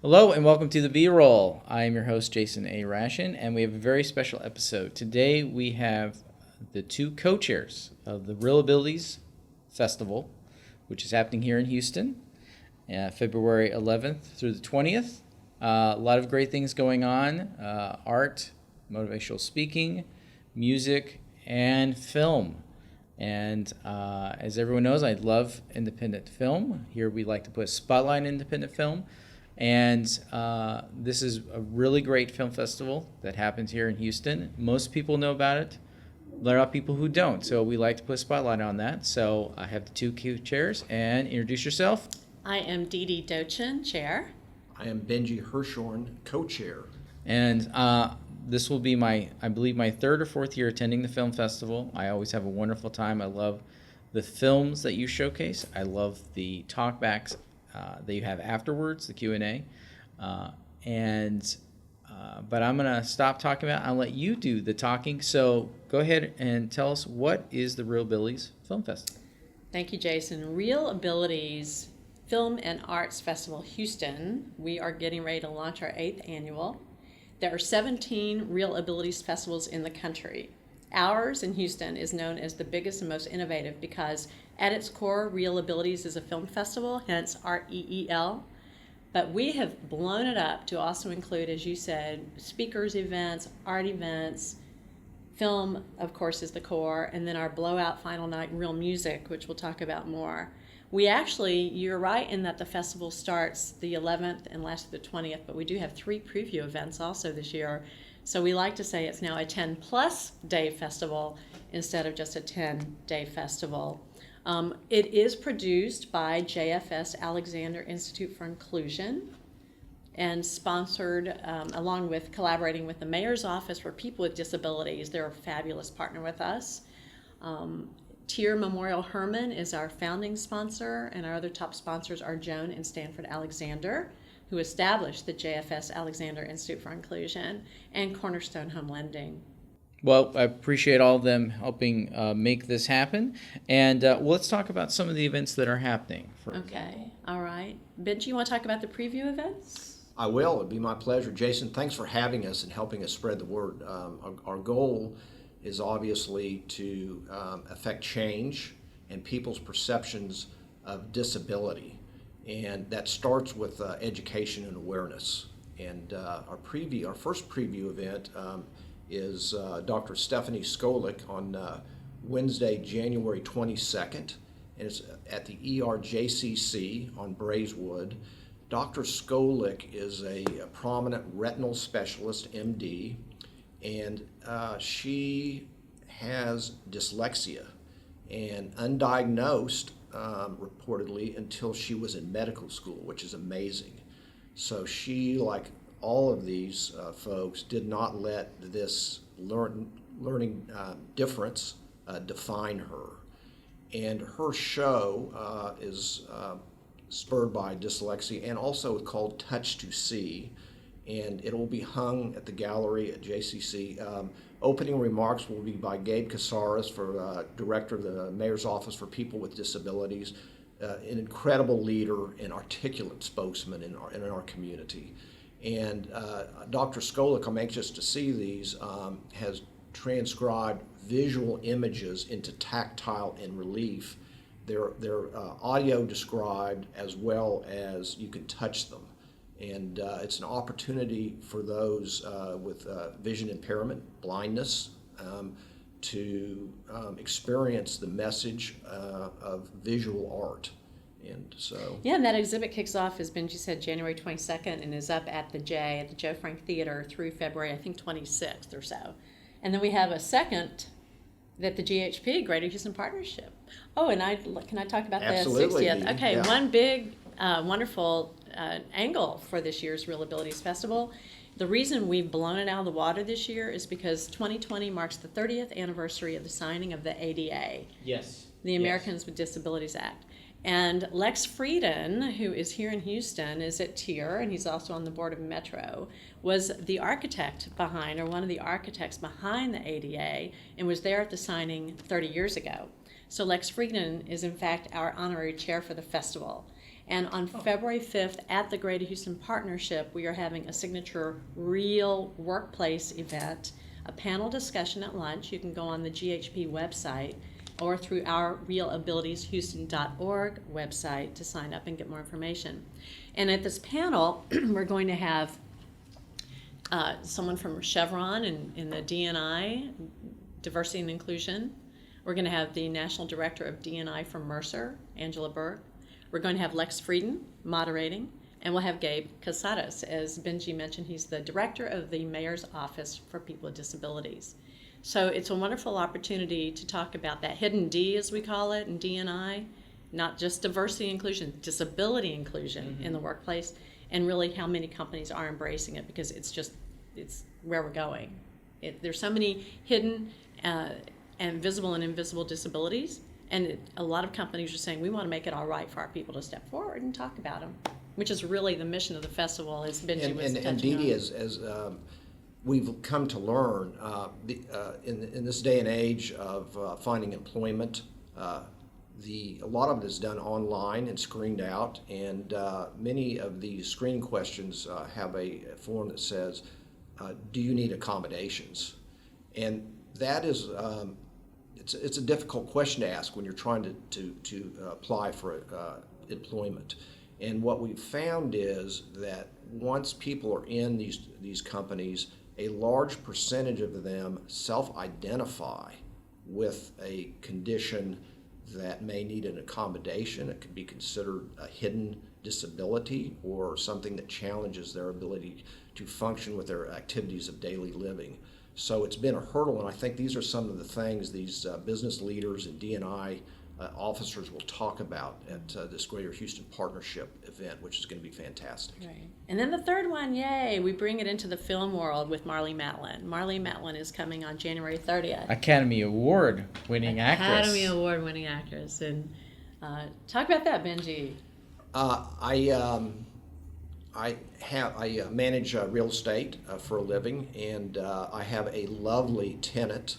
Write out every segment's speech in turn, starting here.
Hello and welcome to the B-Roll. I am your host, Jason A. Rashin, and we have a very special episode. Today we have the two co-chairs of the Real Abilities Festival, which is happening here in Houston, February 11th through the 20th. A lot of great things going on, art, motivational speaking, music, and film. And as everyone knows, I love independent film. Here we like to put a spotlight on independent film. And this is a really great film festival that happens here in Houston. Most people know about it. There are people who don't, so we like to put a spotlight on that. So I have the two co-chairs, and introduce yourself. I am Dee Dee Dochin, chair. I am Benji Hirshorn, co-chair. And this will be I believe my third or fourth year attending the film festival. I always have a wonderful time. I love the films that you showcase. I love the talkbacks that you have afterwards, the Q&A. But I'm going to stop talking about it. I'll let you do the talking. So go ahead and tell us, what is the Real Abilities Film Festival? Thank you, Jason. Real Abilities Film and Arts Festival Houston. We are getting ready to launch our 8th annual. There are 17 Real Abilities festivals in the country. Ours in Houston is known as the biggest and most innovative because at its core, Real Abilities is a film festival, hence REEL. But we have blown it up to also include, as you said, speakers events, art events, film, of course, is the core, and then our blowout final night, Real Music, which we'll talk about more. We actually, you're right in that the festival starts the 11th and lasts the 20th, but we do have 3 preview events also this year. So we like to say it's now a 10-plus day festival instead of just a 10-day festival. It is produced by JFS Alexander Institute for Inclusion and sponsored along with collaborating with the Mayor's Office for People with Disabilities. They're a fabulous partner with us. Tier Memorial Herman is our founding sponsor, and our other top sponsors are Joan and Stanford Alexander, who established the JFS Alexander Institute for Inclusion, and Cornerstone Home Lending. Well, I appreciate all of them helping make this happen. And let's talk about some of the events that are happening. Okay, all right. Benji, you want to talk about the preview events? I will. It'd be my pleasure. Jason, thanks for having us and helping us spread the word. Our goal is obviously to affect change and people's perceptions of disability. And that starts with education and awareness. And our first preview event is Dr. Stephanie Skolik on Wednesday, January 22nd. And it's at the ERJCC on Braeswood. Dr. Skolik is a prominent retinal specialist, MD, and she has dyslexia and undiagnosed reportedly until she was in medical school, which is amazing. So she, like all of these folks, did not let this learning difference define her. And her show is spurred by dyslexia and also called Touch to See, and it will be hung at the gallery at JCC. Opening remarks will be by Gabe Casares, director of the Mayor's Office for People with Disabilities, an incredible leader and articulate spokesman in our community. And Dr. Skolik, I'm anxious to see these, has transcribed visual images into tactile and relief. They're audio described as well as you can touch them. And it's an opportunity for those with vision impairment, blindness, to experience the message of visual art. And so, yeah, and that exhibit kicks off, as Benji said, January 22nd, and is up at the Joe Frank Theater through February, I think, 26th or so. And then we have a second at the GHP, Greater Houston Partnership. Oh, and can I talk about absolutely, the 60th? Okay, yeah. One big, wonderful angle for this year's Real Abilities Festival. The reason we've blown it out of the water this year is because 2020 marks the 30th anniversary of the signing of the ADA. Yes. The Americans with Disabilities Act. And Lex Frieden, who is here in Houston, is at TIER, and he's also on the board of Metro, was the architect behind, or one of the architects behind the ADA, and was there at the signing 30 years ago. So Lex Frieden is, in fact, our honorary chair for the festival. And on February 5th at the Greater Houston Partnership, we are having a signature Real Workplace event, a panel discussion at lunch. You can go on the GHP website or through our realabilitieshouston.org website to sign up and get more information. And at this panel, we're going to have someone from Chevron in the D&I, Diversity and Inclusion. We're going to have the National Director of D&I from Mercer, Angela Burke. We're going to have Lex Frieden moderating, and we'll have Gabe Casadas. As Benji mentioned, he's the Director of the Mayor's Office for People with Disabilities. So it's a wonderful opportunity to talk about that hidden D, as we call it, in D&I, not just diversity inclusion, disability inclusion in the workplace, and really how many companies are embracing it, because it's where we're going. There's so many hidden and visible and invisible disabilities, and a lot of companies are saying we want to make it all right for our people to step forward and talk about them, which is really the mission of the festival, as Benji was touching on. And Dee Dee, as we've come to learn, in this day and age of finding employment, a lot of it is done online and screened out, and many of the screening questions have a form that says, do you need accommodations? And that is, it's a difficult question to ask when you're trying to apply for employment. And what we've found is that once people are in these companies, a large percentage of them self-identify with a condition that may need an accommodation. It could be considered a hidden disability or something that challenges their ability to function with their activities of daily living. So it's been a hurdle, and I think these are some of the things these business leaders and D&I officers will talk about at this Greater Houston Partnership event, which is going to be fantastic. Right. And then the third one, yay, we bring it into the film world with Marlee Matlin. Marlee Matlin is coming on January 30th. Academy Award winning actress. Academy Award winning actress. And talk about that, Benji. I manage real estate for a living, and I have a lovely tenant.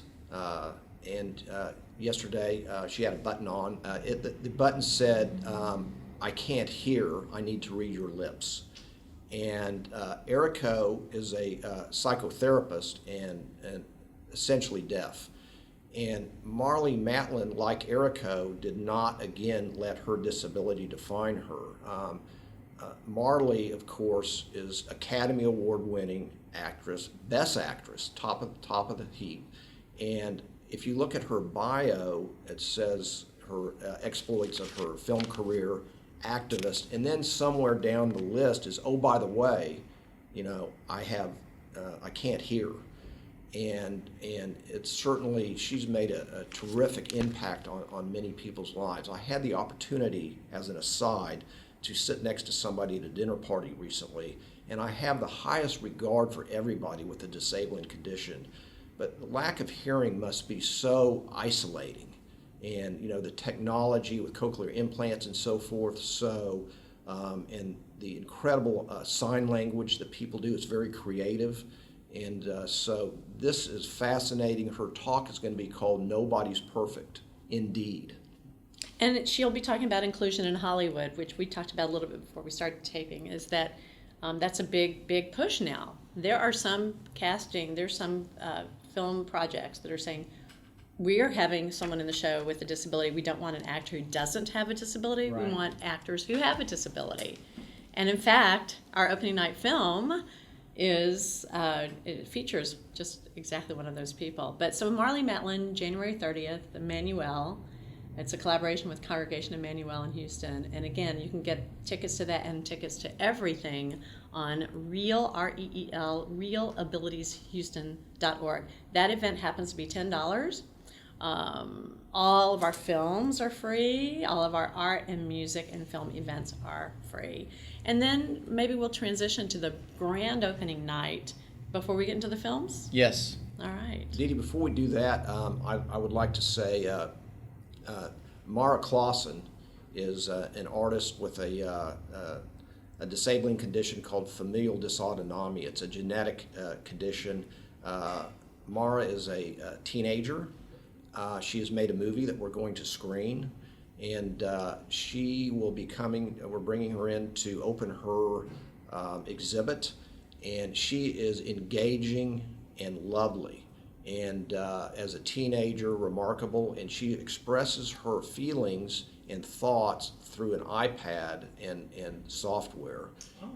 Yesterday she had a button on. The button said, "I can't hear. I need to read your lips." And Erico is a psychotherapist and essentially deaf. And Marlee Matlin, like Erico, did not again let her disability define her. Marlee, of course, is Academy Award-winning actress, Best Actress, top of the heap. And if you look at her bio, it says her exploits of her film career, activist, and then somewhere down the list is, oh, by the way, I can't hear. And it's certainly, she's made a terrific impact on many people's lives. I had the opportunity, as an aside, to sit next to somebody at a dinner party recently, and I have the highest regard for everybody with a disabling condition, but the lack of hearing must be so isolating. And the technology with cochlear implants and so forth, and the incredible sign language that people do is very creative. And so this is fascinating. Her talk is going to be called Nobody's Perfect, Indeed. And she'll be talking about inclusion in Hollywood, which we talked about a little bit before we started taping, is that that's a big push now. There are some there's some film projects that are saying, we're having someone in the show with a disability. We don't want an actor who doesn't have a disability. Right. We want actors who have a disability. And in fact, our opening night film it features just exactly one of those people. But so Marlee Matlin, January 30th, Emmanuel. It's a collaboration with Congregation Emmanuel in Houston. And again, you can get tickets to that and tickets to everything on realabilitieshouston.org. That event happens to be $10. All of our films are free. All of our art and music and film events are free. And then maybe we'll transition to the grand opening night before we get into the films? Yes. All right. Dee Dee, before we do that, I would like to say Mara Clausen is an artist with a disabling condition called familial dysautonomia. It's a genetic condition. Mara is a teenager. She has made a movie that we're going to screen, And she will be coming, we're bringing her in to open her exhibit, and she is engaging and lovely. And as a teenager, remarkable, and she expresses her feelings and thoughts through an iPad and software.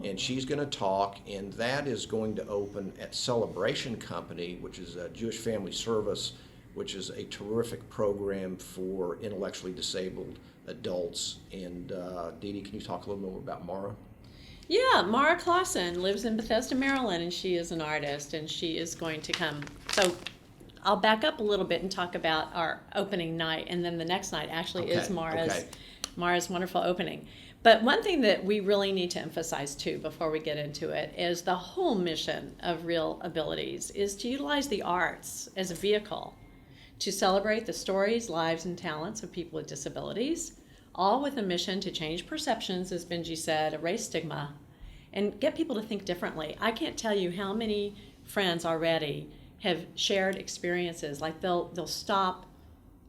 And she's going to talk, and that is going to open at Celebration Company, which is a Jewish Family Service, which is a terrific program for intellectually disabled adults. And Dee Dee, can you talk a little more about Mara? Yeah, Mara Clausen lives in Bethesda, Maryland, and she is an artist, and she is going to come. So I'll back up a little bit and talk about our opening night, and then the next night actually is Mara's wonderful opening. But one thing that we really need to emphasize too before we get into it is the whole mission of Real Abilities is to utilize the arts as a vehicle to celebrate the stories, lives, and talents of people with disabilities, all with a mission to change perceptions, as Benji said, erase stigma, and get people to think differently. I can't tell you how many friends already have shared experiences, like they'll stop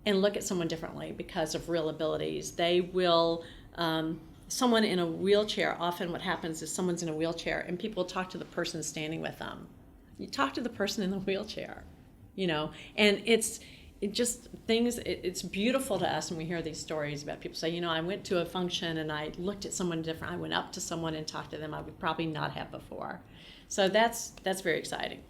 and look at someone differently because of Real Abilities. They will, someone in a wheelchair, often what happens is someone's in a wheelchair and people talk to the person standing with them. You talk to the person in the wheelchair, and it's beautiful to us when we hear these stories about people say, I went to a function and I looked at someone different. I went up to someone and talked to them I would probably not have before. So that's very exciting.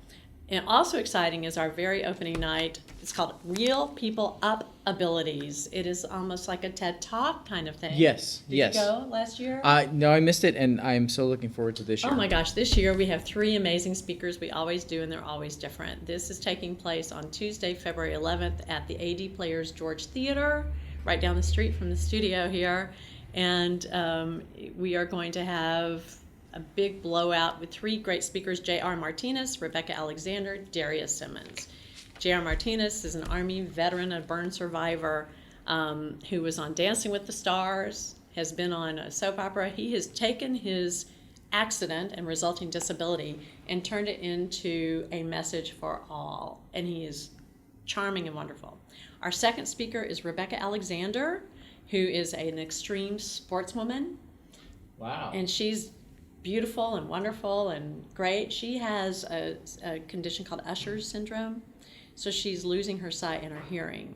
And also exciting is our very opening night. It's called Real People Up Abilities. It is almost like a TED Talk kind of thing. Yes, Did yes. you go last year? No, I missed it, and I'm so looking forward to this year. Oh my gosh, this year we have 3 amazing speakers. We always do, and they're always different. This is taking place on Tuesday, February 11th at the AD Players George Theater, right down the street from the studio here. And we are going to have a big blowout with 3 great speakers: J.R. Martinez, Rebecca Alexander, Darius Simmons. J.R. Martinez is an Army veteran, a burn survivor, who was on Dancing with the Stars, has been on a soap opera. He has taken his accident and resulting disability and turned it into a message for all, and he is charming and wonderful. Our second speaker is Rebecca Alexander, who is an extreme sportswoman. Wow. And she's beautiful and wonderful and great. She has a condition called Usher's syndrome, so she's losing her sight and her hearing.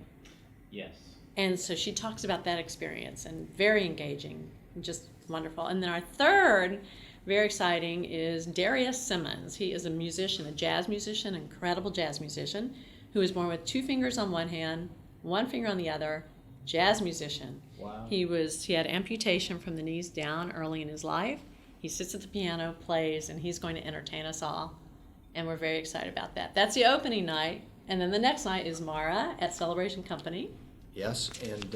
Yes. And so she talks about that experience, and very engaging, just wonderful. And then our third, very exciting, is Darius Simmons. He is a musician, a jazz musician, incredible jazz musician, who was born with 2 fingers on one hand, 1 finger on the other, jazz musician. Wow. He had amputation from the knees down early in his life. He sits at the piano, plays, and he's going to entertain us all. And we're very excited about that. That's the opening night. And then the next night is Mara at Celebration Company. Yes, and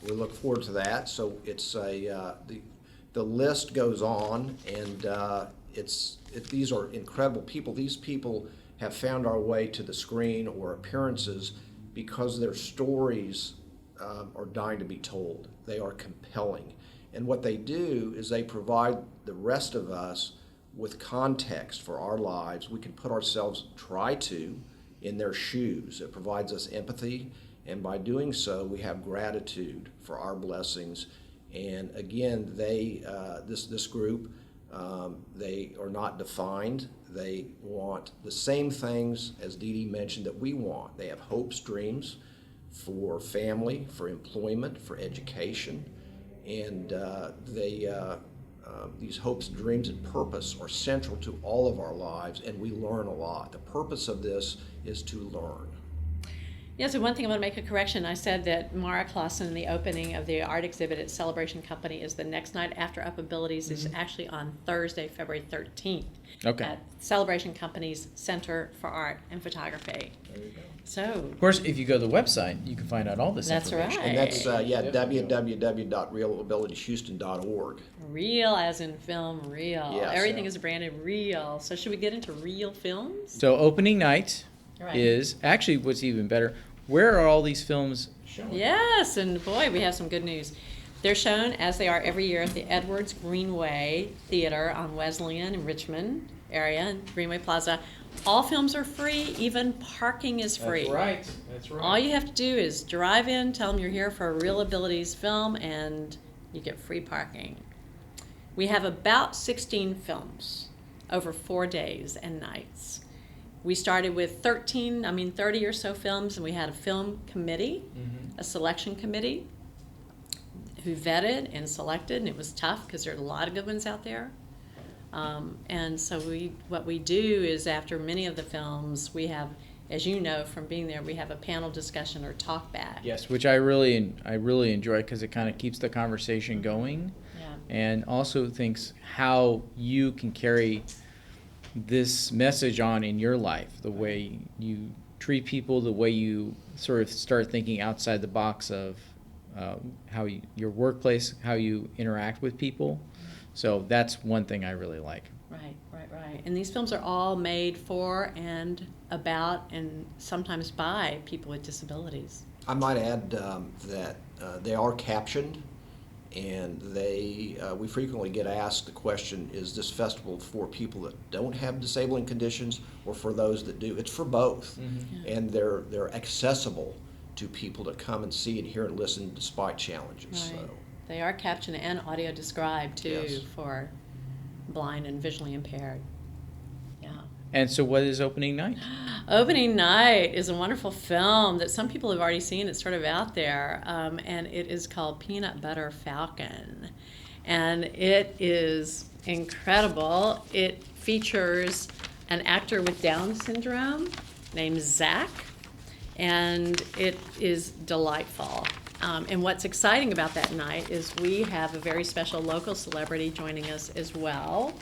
we look forward to that. So it's the list goes on, and these are incredible people. These people have found our way to the screen or appearances because their stories are dying to be told. They are compelling. And what they do is they provide the rest of us with context for our lives. We can put ourselves, in their shoes. It provides us empathy, and by doing so, we have gratitude for our blessings. And again, this group, they are not defined. They want the same things, as Dee Dee mentioned, that we want. They have hopes, dreams for family, for employment, for education. And these hopes, dreams, and purpose are central to all of our lives, and we learn a lot. The purpose of this is to learn. Yeah, so one thing I want to make a correction. I said that Mara Clausen, the opening of the art exhibit at Celebration Company, is the next night after Up Abilities. Is actually on Thursday, February 13th. Okay. At Celebration Company's Center for Art and Photography. There you go. So, Of course, if you go to the website, you can find out all this That's information. right. And that's www.realabilitieshouston.org. real as in film, real. Yes. Everything is branded real. So should we get into real films? So opening night Right. is actually what's even better. Where are all these films shown? Yes, and boy, we have some good news. They're shown, as they are every year, at the Edwards Greenway Theater on Wesleyan in Richmond area, Greenway Plaza, All films are free, even parking is free. That's right. All you have to do is drive in, tell them you're here for a Real Abilities film, and you get free parking. We have about 16 films over 4 days and nights. We started with 30 or so films, and we had a film committee, a selection committee, who vetted and selected, and it was tough because there are a lot of good ones out there. And so what we do is, after many of the films, we have, as you know from being there, we have a panel discussion or talk back. Yes, which I really enjoy because it kind of keeps the conversation going, and also thinks how you can carry this message on in your life, the way you treat people, the way you sort of start thinking outside the box of your workplace, how you interact with people. So that's one thing I really like. Right. And these films are all made for and about and sometimes by people with disabilities. I might add that they are captioned, and we frequently get asked the question, is this festival for people that don't have disabling conditions or for those that do? It's for both. And they're accessible to people to come and see and hear and listen despite challenges. Right. So. They are captioned and audio described too, Yes. for blind and visually impaired. Yeah. And so what is opening night? Opening Night is a wonderful film that some people have already seen. It's sort of out there, and it is called Peanut Butter Falcon. And it is incredible. It features an actor with Down syndrome named Zach, and it is delightful. And what's exciting about that night is we have a very special local celebrity joining us as well.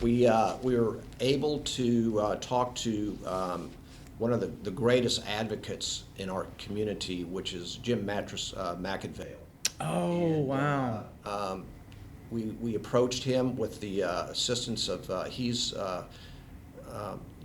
We were able to talk to one of the greatest advocates in our community, which is Jim Mattress McInvale. Oh, And, wow. We approached him with the assistance of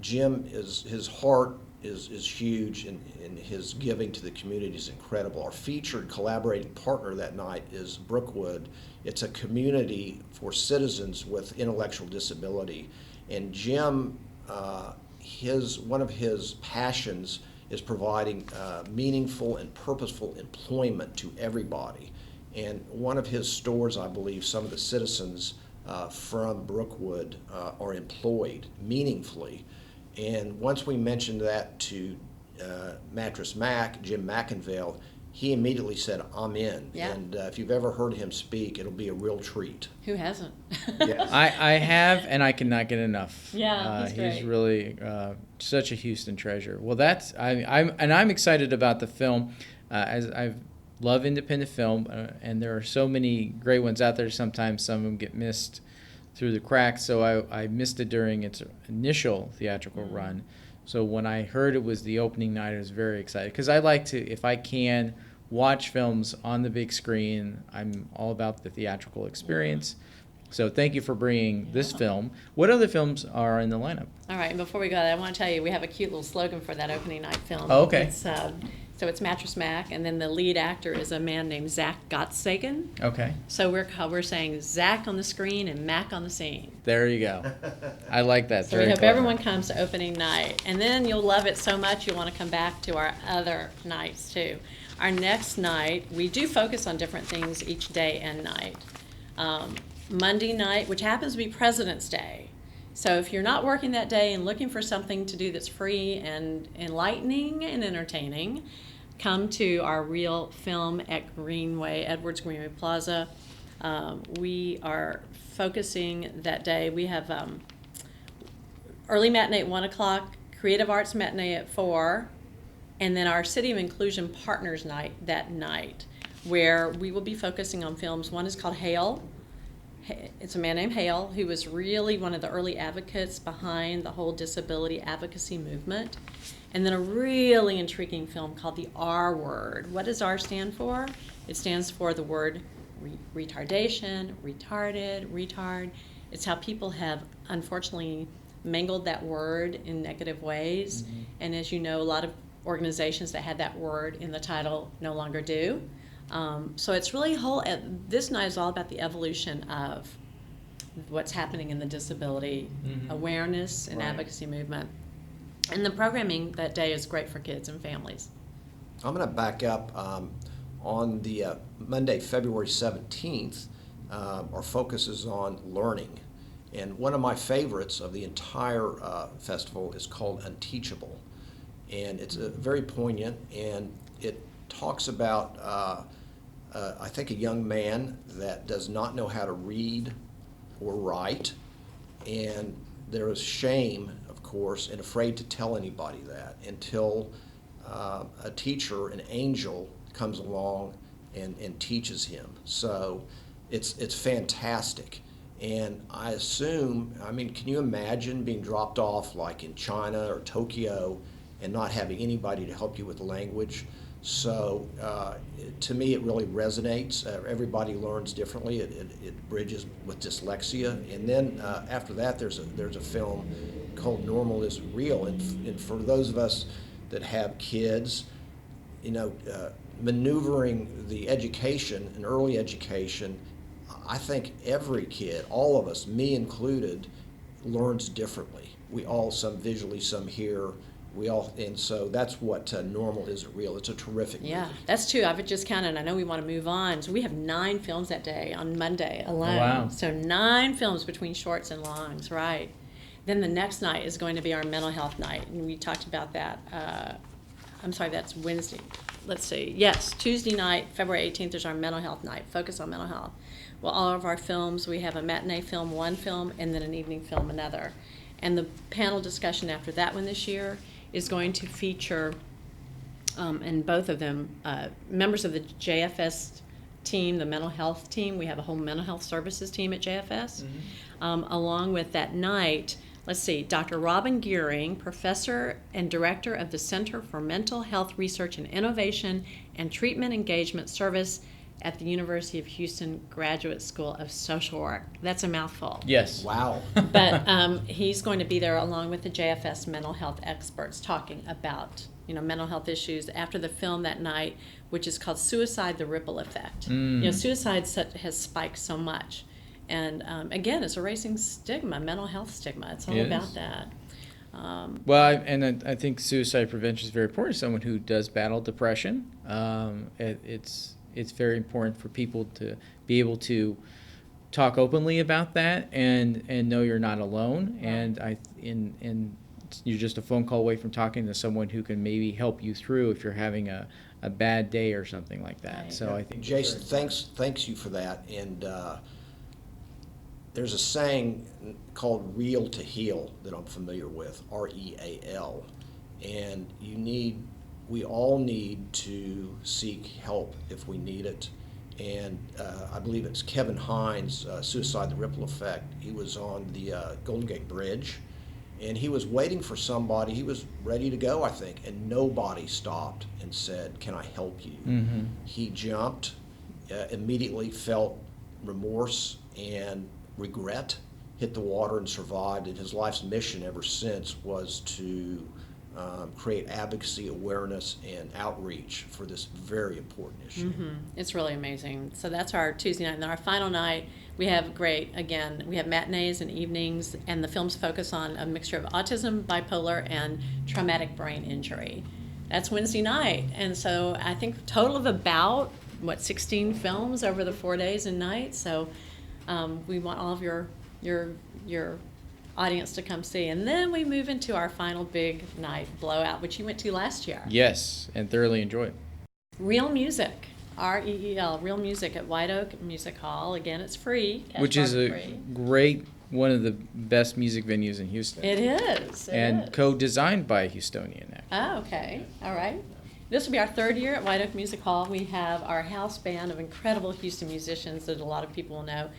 Jim. His heart is huge, and his giving to the community is incredible. Our featured collaborating partner that night is Brookwood. It's a community for citizens with intellectual disability, and Jim, one of his passions is providing meaningful and purposeful employment to everybody. And one of his stores, I believe, some of the citizens from Brookwood are employed meaningfully. And once we mentioned that to Mattress Mac, Jim McInvale, he immediately said, I'm in. Yeah. And if you've ever heard him speak, it'll be a real treat. Who hasn't? Yes. I have, and I cannot get enough. Yeah, he's great. He's really such a Houston treasure. Well, I'm excited about the film, as I love independent film, and there are so many great ones out there. Sometimes some of them get missed through the cracks, so I missed it during its initial theatrical run. So when I heard it was the opening night, I was very excited, because I like to, if I can, watch films on the big screen. I'm all about the theatrical experience. So thank you for bringing this film. What other films are in the lineup? All right, and before we go, I want to tell you we have a cute little slogan for that opening night film. Oh, okay. So it's Mattress Mac, and then the lead actor is a man named Zach Gottsagen. Okay, So we're saying Zach on the screen and Mac on the scene. there you go. I like that. So we Very hope clever. everyone comes to opening night, and then you'll love it so much you'll want to come back to our other nights too. Our next night, we do focus on different things each day and night. Monday night, which happens to be President's Day. So if you're not working that day and looking for something to do that's free and enlightening and entertaining, come to our Real Film at Edwards Greenway Plaza. We are focusing that day. We have early matinee at 1 o'clock, creative arts matinee at 4, and then our City of Inclusion Partners Night that night, where we will be focusing on films. One is called Hale. It's a man named Hale who was really one of the early advocates behind the whole disability advocacy movement. And then a really intriguing film called The R Word. What does R stand for? It stands for the word retardation, retarded, retard. It's how people have unfortunately mangled that word in negative ways. Mm-hmm. And as you know, a lot of organizations that had that word in the title no longer do. So it's really this night is all about the evolution of what's happening in the disability awareness and Right. advocacy movement. And the programming that day is great for kids and families. I'm going to back up on the Monday, February 17th. Our focus is on learning. And one of my favorites of the entire festival is called Unteachable. And it's very poignant, and it talks about, I think, a young man that does not know how to read or write. And there is shame, of course, and afraid to tell anybody that until a teacher, an angel, comes along and teaches him. So it's fantastic. And I assume, I mean, can you imagine being dropped off like in China or Tokyo and not having anybody to help you with the language? So to me, it really resonates. Everybody learns differently. It bridges with dyslexia. And then after that, there's a film called Normal is Real. And for those of us that have kids, you know, maneuvering the education and early education, I think every kid, all of us, me included, learns differently. We all, some visually, some hear. We all, and so that's what Normal Isn't Real. It's a terrific Yeah, movie. that's true. I've just counted. I know we want to move on. So we have 9 films that day on Monday alone. Wow. So 9 films between shorts and longs, right? Then the next night is going to be our mental health night, and we talked about that. I'm sorry, that's Wednesday. Let's see. Yes, Tuesday night, February 18th, is our mental health night. Focus on mental health. Well, all of our films, we have a matinee film, one film, and then an evening film, another. And the panel discussion after that one this year is going to feature, and both of them, members of the JFS team, the mental health team. We have a whole mental health services team at JFS. Along with that night, let's see, Dr. Robin Gearing, professor and director of the Center for Mental Health Research and Innovation and Treatment Engagement Service at the University of Houston Graduate School of Social Work. That's a mouthful. Yes. Wow. But he's going to be there along with the JFS mental health experts talking about, you know, mental health issues after the film that night, which is called Suicide: The Ripple Effect. You know, suicide has spiked so much. And again, it's erasing stigma, mental health stigma. It's all It about is. that. I think suicide prevention is very important. Someone who does battle depression, it's very important for people to be able to talk openly about that and know you're not alone. Right. And you're just a phone call away from talking to someone who can maybe help you through if you're having a bad day or something like that. Right. So I think Jason, thanks you for that. And there's a saying called "real to heal" that I'm familiar with, REAL, and we all need to seek help if we need it. And I believe it's Kevin Hines, Suicide: The Ripple Effect. He was on the Golden Gate Bridge, and he was waiting for somebody. He was ready to go, I think, and nobody stopped and said, "Can I help you?" He jumped, immediately felt remorse and regret, hit the water and survived. And his life's mission ever since was to create advocacy, awareness, and outreach for this very important issue. It's really amazing. So that's our Tuesday night. And then our final night, we have we have matinees and evenings, and the films focus on a mixture of autism, bipolar, and traumatic brain injury. That's Wednesday night. And so I think total of about, 16 films over the 4 days and nights. So we want all of your audience to come see. And then we move into our final big night, Blowout, which you went to last year. yes, and thoroughly enjoy it. Real Music, REEL, Real Music at White Oak Music Hall. Again, it's free. Cash Which is bar a free. great, one of the best music venues in Houston. It is. and co-designed by a Houstonian, actually. Oh, okay. All right. This will be our 3rd year at White Oak Music Hall. We have our house band of incredible Houston musicians that a lot of people will know.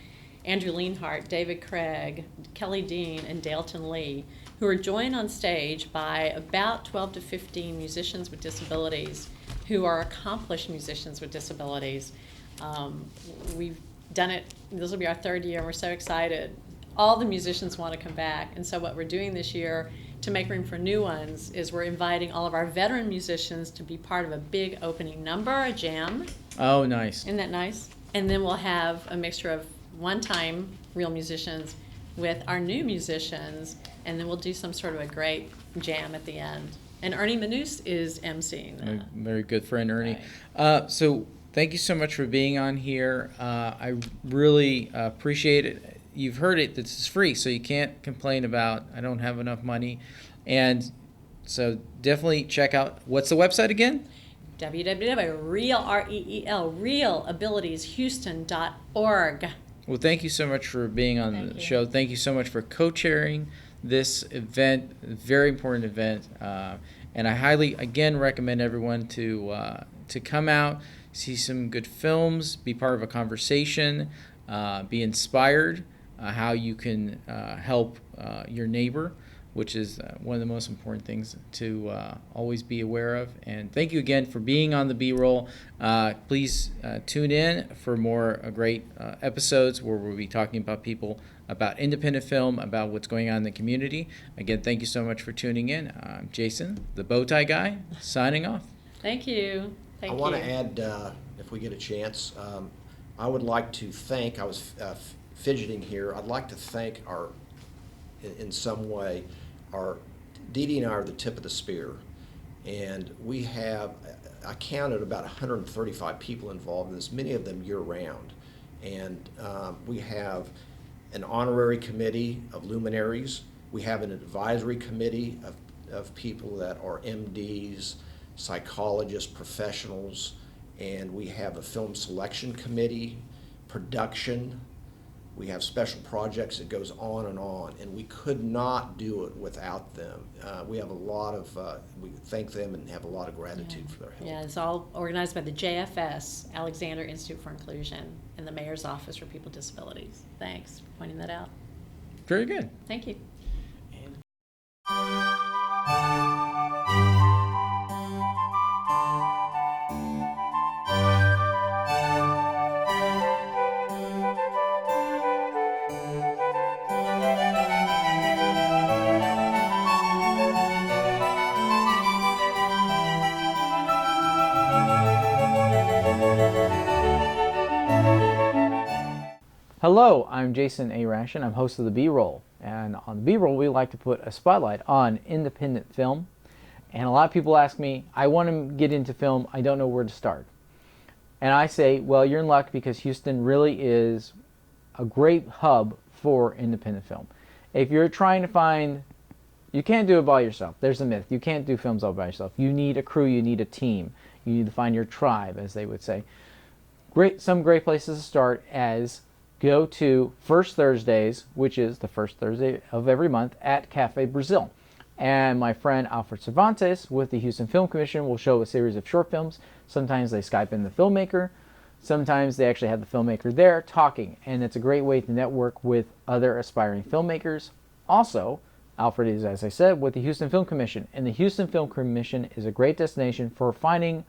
Andrew Leanhart, David Craig, Kelly Dean, and Dalton Lee, who are joined on stage by about 12 to 15 musicians with disabilities who are accomplished musicians with disabilities. We've done it. This will be our 3rd year, and we're so excited. All the musicians want to come back, and so what we're doing this year to make room for new ones is we're inviting all of our veteran musicians to be part of a big opening number, a jam. Oh, nice. Isn't that nice? And then we'll have a mixture of one-time real musicians with our new musicians, and then we'll do some sort of a great jam at the end. And Ernie Manous is emceeing My that. very good friend Ernie. So thank you so much for being on here. I really appreciate it. You've heard it. This is free, so you can't complain about I don't have enough money. And so definitely check out, what's the website again? www.realabilitieshouston.org. Well, thank you so much for being on Thank the you. show. Thank you so much for co-chairing this event, very important event. And I highly, again, recommend everyone to come out, see some good films, be part of a conversation, be inspired, how you can help your neighbor, which is one of the most important things to always be aware of. And thank you again for being on the B-Roll. Please tune in for more great episodes where we'll be talking about independent film, about what's going on in the community. Again, thank you so much for tuning in. I'm Jason, the bow tie guy, signing off. Thank you. I want to add, if we get a chance, I would like to thank, I was fidgeting here, I'd like to thank in some way, Dee Dee and I are the tip of the spear. And we have, I counted about 135 people involved in this, many of them year round. And we have an honorary committee of luminaries. We have an advisory committee of people that are MDs, psychologists, professionals, and we have a film selection committee, production. We have special projects that goes on, and we could not do it without them. We have a lot of, we thank them and have a lot of gratitude for their help. Yeah, it's all organized by the JFS, Alexander Institute for Inclusion, and the Mayor's Office for People with Disabilities. Thanks for pointing that out. Very good. Thank you. Hello, I'm Jason A. Ration. I'm host of the B-Roll. And on the B-Roll, we like to put a spotlight on independent film. And a lot of people ask me, I want to get into film, I don't know where to start. And I say, well, you're in luck because Houston really is a great hub for independent film. If you're trying to find, you can't do it by yourself. There's a myth. You can't do films all by yourself. You need a crew, you need a team. You need to find your tribe, as they would say. Some great places to start as go to First Thursdays, which is the first Thursday of every month at Cafe Brazil. And my friend Alfred Cervantes with the Houston Film Commission will show a series of short films. Sometimes they Skype in the filmmaker. Sometimes they actually have the filmmaker there talking. And it's a great way to network with other aspiring filmmakers. Also, Alfred is, as I said, with the Houston Film Commission. And the Houston Film Commission is a great destination for finding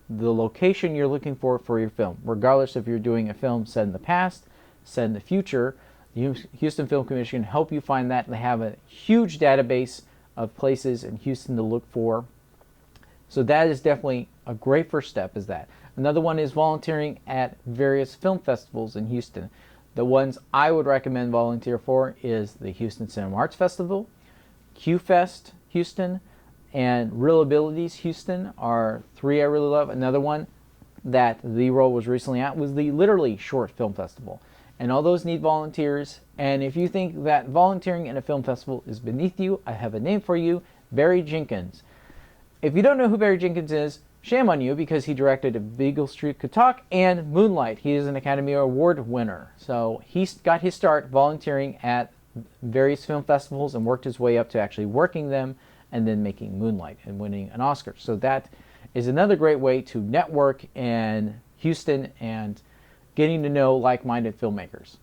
the location you're looking for your film. Regardless if you're doing a film set in the past, set in the future, the Houston Film Commission can help you find that. They have a huge database of places in Houston to look for. So that is definitely a great first step, is that. Another one is volunteering at various film festivals in Houston. The ones I would recommend volunteer for is the Houston Cinema Arts Festival, Q-Fest Houston, and Real Abilities Houston are three I really love. Another one that the role was recently at was the Literally Short Film Festival. And all those need volunteers. And if you think that volunteering in a film festival is beneath you, I have a name for you, Barry Jenkins. If you don't know who Barry Jenkins is, shame on you, because he directed A Beagle Street Could Talk and Moonlight. He is an Academy Award winner. So he got his start volunteering at various film festivals and worked his way up to actually working them and then making Moonlight and winning an Oscar. So that is another great way to network in Houston and getting to know like-minded filmmakers.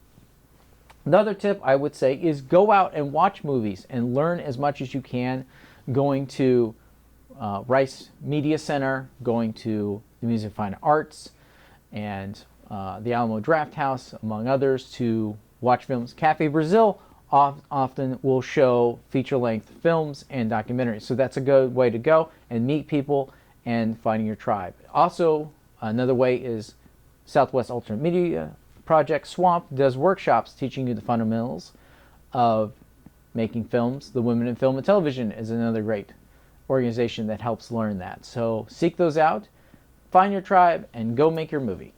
Another tip I would say is go out and watch movies and learn as much as you can, going to Rice Media Center, going to the Museum of Fine Arts, and the Alamo Draft House, among others, to watch films. Cafe Brazil often will show feature-length films and documentaries. So that's a good way to go and meet people and finding your tribe. Also, another way is Southwest Alternate Media Project Swamp does workshops teaching you the fundamentals of making films. The Women in Film and Television is another great organization that helps learn that. So seek those out, find your tribe, and go make your movie.